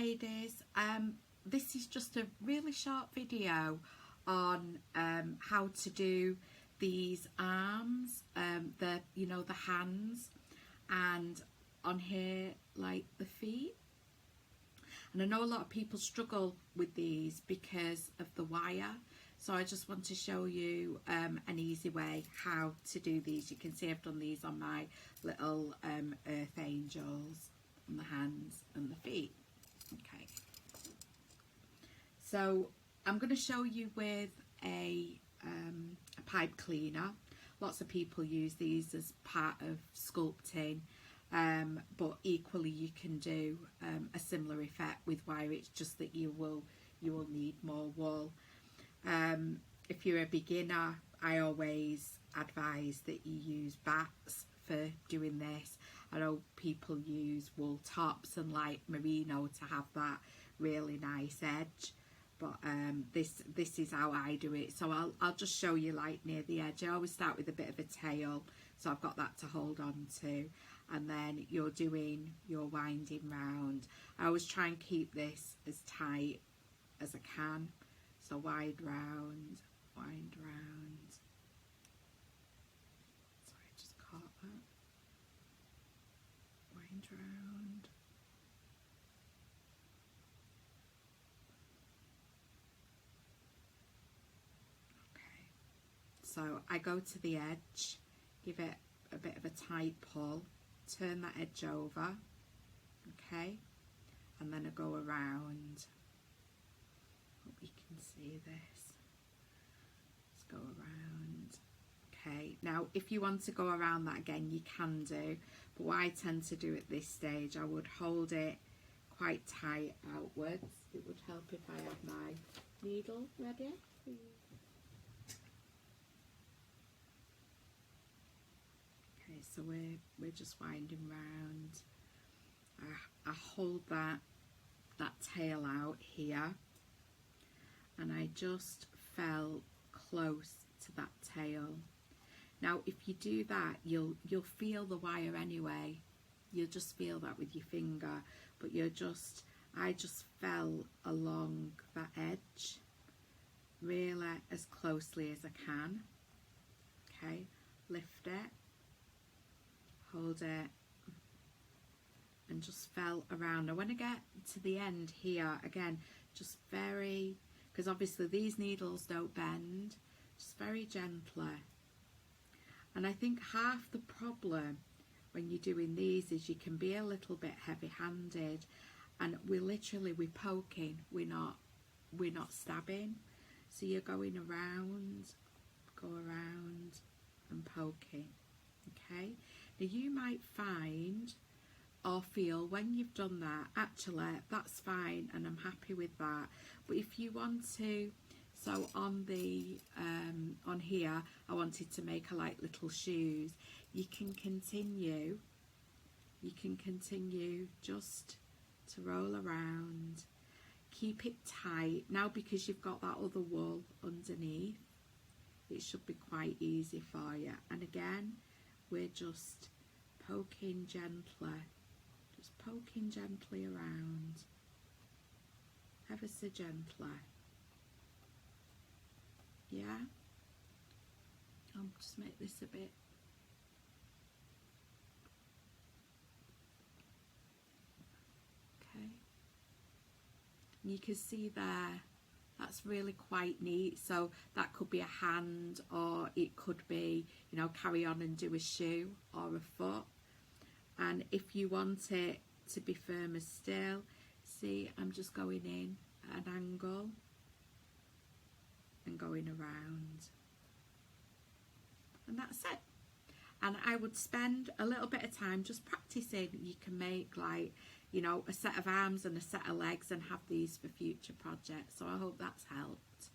ladies, this is just a really short video on how to do these arms, the hands, and on here like the feet. And I know a lot of people struggle with these because of the wire, so I just want to show you an easy way how to do these. You can see I've done these on my little earth angels on the hands and the feet. Okay, so I'm going to show you with a pipe cleaner. Lots of people use these as part of sculpting, but equally you can do a similar effect with wire. It's just that you will need more wool. If you're a beginner, I always advise that you use bats for doing this. I know people use wool tops and like merino to have that really nice edge, but this is how I do it. So I'll just show you like near the edge. I always start with a bit of a tail, so I've got that to hold on to, and then you're doing your winding round. I always try and keep this as tight as I can, so wind round, wind round. Sorry, I just caught that. Wind round. Okay, so I go to the edge, give it a bit of a tight pull, turn that edge over, okay, and then I go around. Hope you can see this. Let's go around. Okay, now if you want to go around that again, you can do, but what I tend to do at this stage, I would hold it quite tight outwards. It would help if I had my needle ready. Okay, so we're just winding round. I hold that tail out here, and I just fell close to that tail. Now if you do that, you'll feel the wire anyway. You'll just feel that with your finger, but I just fell along that edge really as closely as I can. Okay, lift it, hold it, and just fell around. Now when I get to the end here, again, just very, because obviously these needles don't bend, just very gently. And I think half the problem when you're doing these is you can be a little bit heavy-handed, and we're poking, we're not stabbing. So you're going around, go around and poking. Okay, now you might find or feel when you've done that, actually that's fine and I'm happy with that. But if you want to, so on the on here I wanted to make a like little shoes, you can continue just to roll around, keep it tight. Now because you've got that other wool underneath, it should be quite easy for you. And again, we're just poking gently around, ever so gently. Yeah, I'll just make this a bit. Okay, and you can see there, that's really quite neat. So that could be a hand, or it could be, you know, carry on and do a shoe or a foot. And if you want it to be firmer still, see, I'm just going in at an angle and going around, and that's it. And I would spend a little bit of time just practicing. You can make like, you know, a set of arms and a set of legs and have these for future projects. So I hope that's helped.